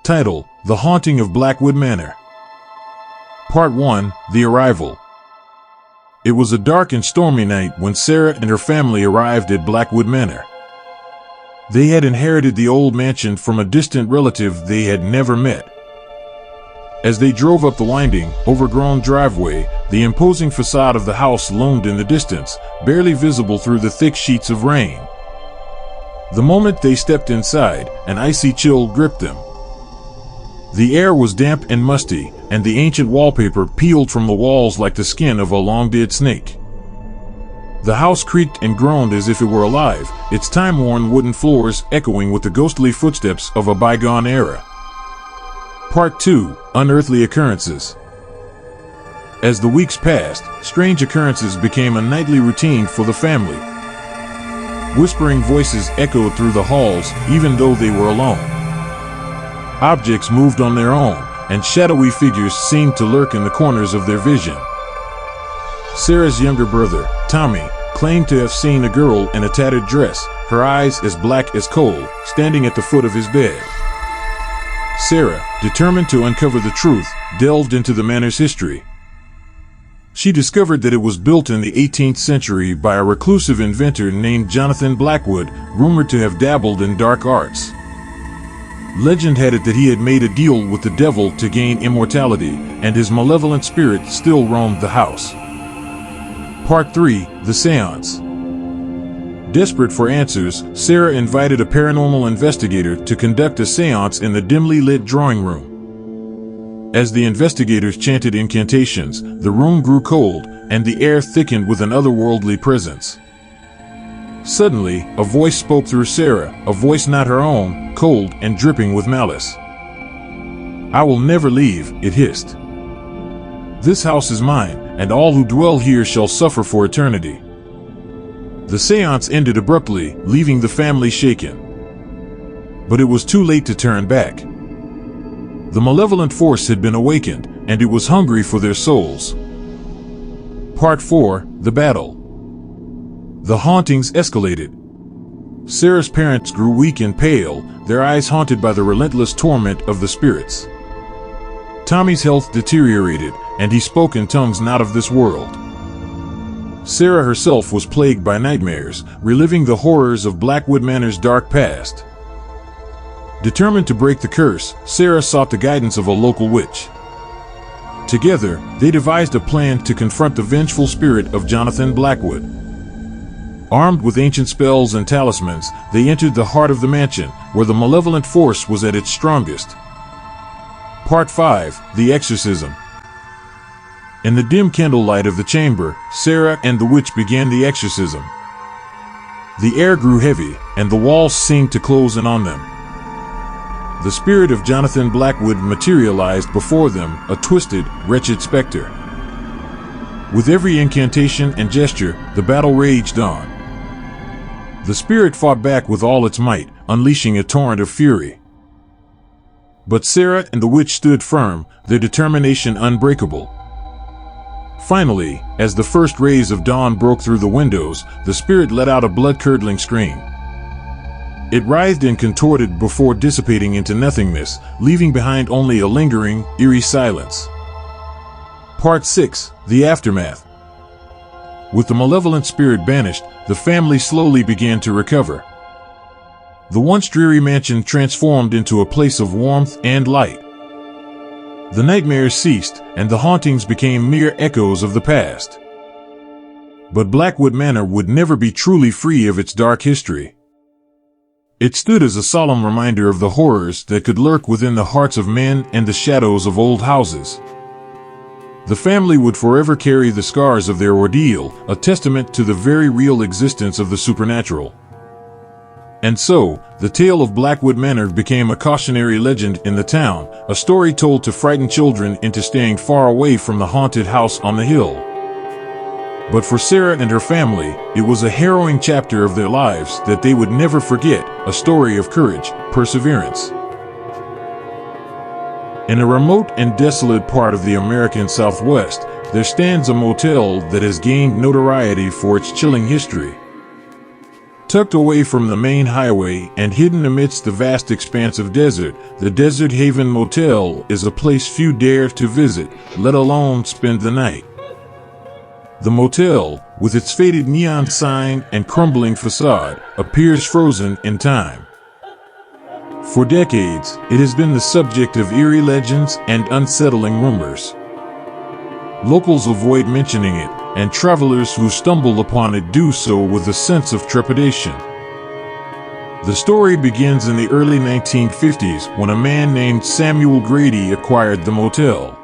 Title: The Haunting of Blackwood Manor. Part 1: The Arrival. It was a dark and stormy night when Sarah and her family arrived at Blackwood Manor. They had inherited the old mansion from a distant relative they had never met. As they drove up the winding, overgrown driveway, the imposing facade of the house loomed in the distance, barely visible through the thick sheets of rain. The moment they stepped inside, an icy chill gripped them. The air was damp and musty, and the ancient wallpaper peeled from the walls like the skin of a long-dead snake. The house creaked and groaned as if it were alive, its time-worn wooden floors echoing with the ghostly footsteps of a bygone era. Part 2: Unearthly Occurrences. As the weeks passed, strange occurrences became a nightly routine for the family. Whispering voices echoed through the halls, even though they were alone. Objects moved on their own, and shadowy figures seemed to lurk in the corners of their vision. Sarah's younger brother, Tommy, claimed to have seen a girl in a tattered dress, her eyes as black as coal, standing at the foot of his bed. Sarah, determined to uncover the truth, delved into the manor's history. She discovered that it was built in the 18th century by a reclusive inventor named Jonathan Blackwood, rumored to have dabbled in dark arts. Legend had it that he had made a deal with the devil to gain immortality, and his malevolent spirit still roamed the house. Part 3: The Seance. Desperate for answers, Sarah invited a paranormal investigator to conduct a seance in the dimly lit drawing room. As the investigators chanted incantations, the room grew cold, and the air thickened with an otherworldly presence. Suddenly, a voice spoke through Sarah, a voice not her own, cold and dripping with malice. "I will never leave," it hissed. "This house is mine, and all who dwell here shall suffer for eternity." The seance ended abruptly, leaving the family shaken. But it was too late to turn back. The malevolent force had been awakened, and it was hungry for their souls. Part 4: The Battle. The hauntings escalated. Sarah's parents grew weak and pale, their eyes haunted by the relentless torment of the spirits. Tommy's health deteriorated, and he spoke in tongues not of this world. Sarah herself was plagued by nightmares, reliving the horrors of Blackwood Manor's dark past. Determined to break the curse, Sarah sought the guidance of a local witch. Together, they devised a plan to confront the vengeful spirit of Jonathan Blackwood. Armed with ancient spells and talismans, they entered the heart of the mansion, where the malevolent force was at its strongest. Part 5: The Exorcism. In the dim candlelight of the chamber, Sarah and the witch began the exorcism. The air grew heavy, and the walls seemed to close in on them. The spirit of Jonathan Blackwood materialized before them, a twisted, wretched specter. With every incantation and gesture, the battle raged on. The spirit fought back with all its might, unleashing a torrent of fury. But Sarah and the witch stood firm, their determination unbreakable. Finally, as the first rays of dawn broke through the windows, the spirit let out a blood-curdling scream. It writhed and contorted before dissipating into nothingness, leaving behind only a lingering, eerie silence. Part 6: The Aftermath. With the malevolent spirit banished, the family slowly began to recover. The once dreary mansion transformed into a place of warmth and light. The nightmares ceased, and the hauntings became mere echoes of the past. But Blackwood Manor would never be truly free of its dark history. It stood as a solemn reminder of the horrors that could lurk within the hearts of men and the shadows of old houses. The family would forever carry the scars of their ordeal, a testament to the very real existence of the supernatural. And so, the tale of Blackwood Manor became a cautionary legend in the town, a story told to frighten children into staying far away from the haunted house on the hill. But for Sarah and her family, it was a harrowing chapter of their lives that they would never forget, a story of courage, perseverance. In a remote and desolate part of the American Southwest, there stands a motel that has gained notoriety for its chilling history. Tucked away from the main highway and hidden amidst the vast expanse of desert, the Nightmarehaven Motel is a place few dare to visit, let alone spend the night. The motel, with its faded neon sign and crumbling facade, appears frozen in time. For decades, it has been the subject of eerie legends and unsettling rumors. Locals avoid mentioning it, and travelers who stumble upon it do so with a sense of trepidation. The story begins in the early 1950s when a man named Samuel Grady acquired the motel.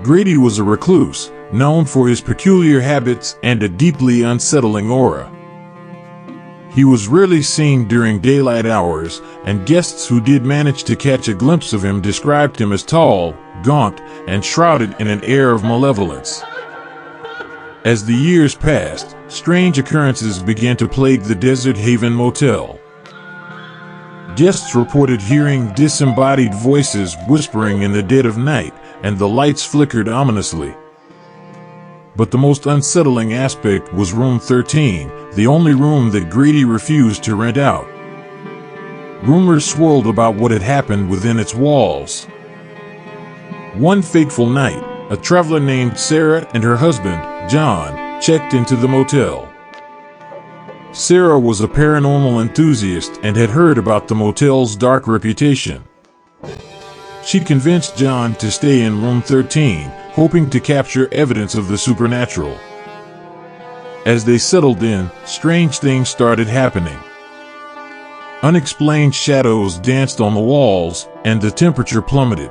Grady was a recluse, known for his peculiar habits and a deeply unsettling aura. He was rarely seen during daylight hours, and guests who did manage to catch a glimpse of him described him as tall, gaunt, and shrouded in an air of malevolence. As the years passed, strange occurrences began to plague the Nightmarehaven Motel. Guests reported hearing disembodied voices whispering in the dead of night, and the lights flickered ominously. But the most unsettling aspect was room 13, the only room that Grady refused to rent out. Rumors swirled about what had happened within its walls. One fateful night, a traveler named Sarah and her husband, John, checked into the motel. Sarah was a paranormal enthusiast and had heard about the motel's dark reputation. She convinced John to stay in room 13, hoping to capture evidence of the supernatural. As they settled in, strange things started happening. Unexplained shadows danced on the walls, and the temperature plummeted.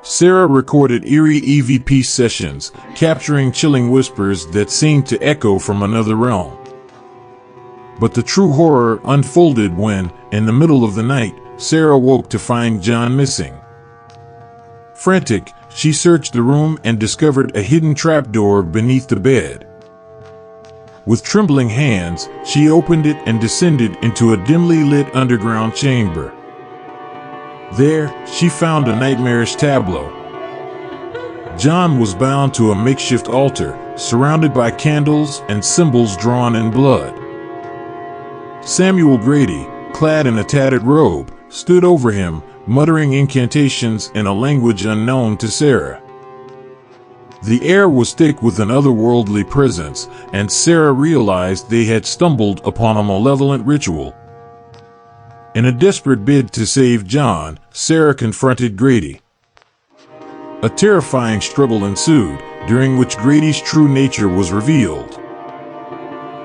Sarah recorded eerie EVP sessions, capturing chilling whispers that seemed to echo from another realm. But the true horror unfolded when, in the middle of the night, Sarah woke to find John missing. Frantic, she searched the room and discovered a hidden trapdoor beneath the bed. With trembling hands, she opened it and descended into a dimly lit underground chamber. There, she found a nightmarish tableau. John was bound to a makeshift altar, surrounded by candles and symbols drawn in blood. Samuel Grady, clad in a tattered robe, stood over him, muttering incantations in a language unknown to Sarah. The air was thick with an otherworldly presence, and Sarah realized they had stumbled upon a malevolent ritual. In a desperate bid to save John, Sarah confronted Grady. A terrifying struggle ensued, during which Grady's true nature was revealed.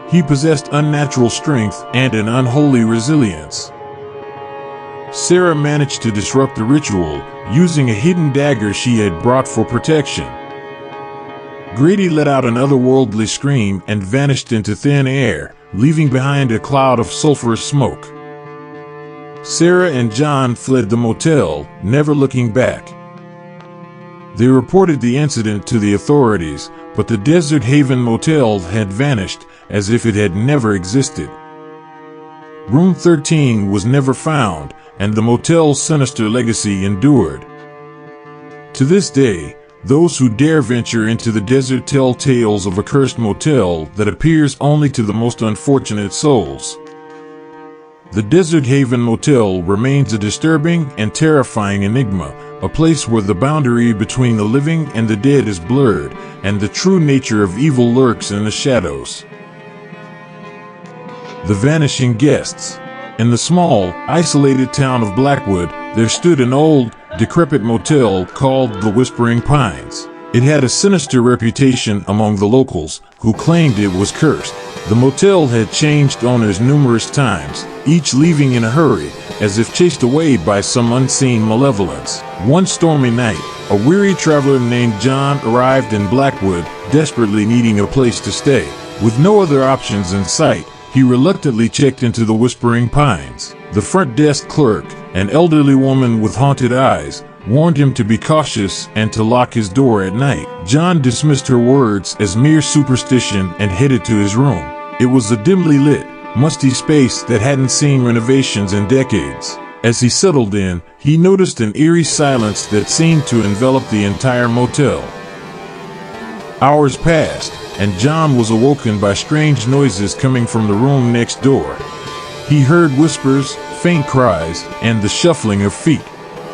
He possessed unnatural strength and an unholy resilience. Sarah managed to disrupt the ritual, using a hidden dagger she had brought for protection. Grady let out an otherworldly scream and vanished into thin air, leaving behind a cloud of sulfurous smoke. Sarah and John fled the motel, never looking back. They reported the incident to the authorities, but the Nightmarehaven Motel had vanished, as if it had never existed. Room 13 was never found, and the motel's sinister legacy endured. To this day, those who dare venture into the desert tell tales of a cursed motel that appears only to the most unfortunate souls. The Nightmarehaven Motel remains a disturbing and terrifying enigma, a place where the boundary between the living and the dead is blurred, and the true nature of evil lurks in the shadows. The vanishing guests. In the small, isolated town of Blackwood, there stood an old, decrepit motel called the Whispering Pines. It had a sinister reputation among the locals, who claimed it was cursed. The motel had changed owners numerous times, each leaving in a hurry, as if chased away by some unseen malevolence. One stormy night, a weary traveler named John arrived in Blackwood, desperately needing a place to stay. With no other options in sight, he reluctantly checked into the Whispering Pines. The front desk clerk, an elderly woman with haunted eyes, warned him to be cautious and to lock his door at night. John dismissed her words as mere superstition and headed to his room. It was a dimly lit, musty space that hadn't seen renovations in decades. As he settled in, he noticed an eerie silence that seemed to envelop the entire motel. Hours passed, and John was awoken by strange noises coming from the room next door. He heard whispers, faint cries, and the shuffling of feet.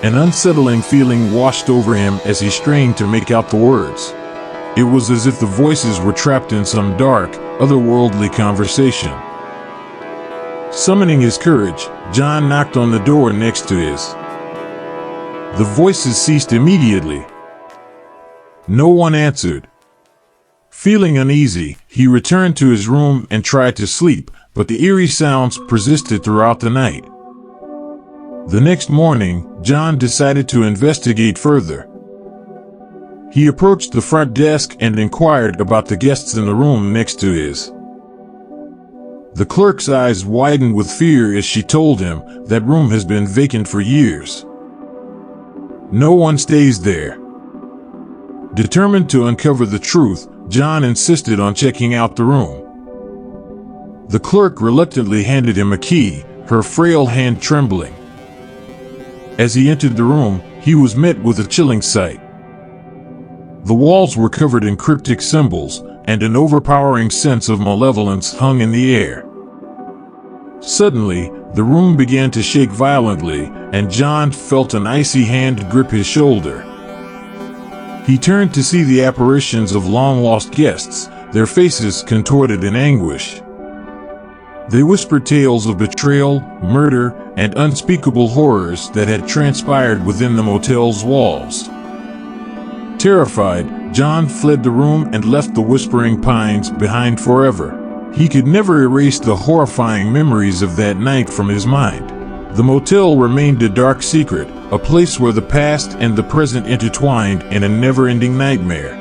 An unsettling feeling washed over him as he strained to make out the words. It was as if the voices were trapped in some dark, otherworldly conversation. Summoning his courage, John knocked on the door next to his. The voices ceased immediately. No one answered. Feeling uneasy, he returned to his room and tried to sleep, but the eerie sounds persisted throughout the night. The next morning, John decided to investigate further. He approached the front desk and inquired about the guests in the room next to his. The clerk's eyes widened with fear as she told him that room has been vacant for years. No one stays there. Determined to uncover the truth, John insisted on checking out the room. The clerk reluctantly handed him a key, her frail hand trembling. As he entered the room, he was met with a chilling sight. The walls were covered in cryptic symbols, and an overpowering sense of malevolence hung in the air. Suddenly, the room began to shake violently, and John felt an icy hand grip his shoulder. He turned to see the apparitions of long-lost guests, their faces contorted in anguish. They whispered tales of betrayal, murder, and unspeakable horrors that had transpired within the motel's walls. Terrified, John fled the room and left the whispering pines behind forever. He could never erase the horrifying memories of that night from his mind. The motel remained a dark secret, a place where the past and the present intertwined in a never-ending nightmare.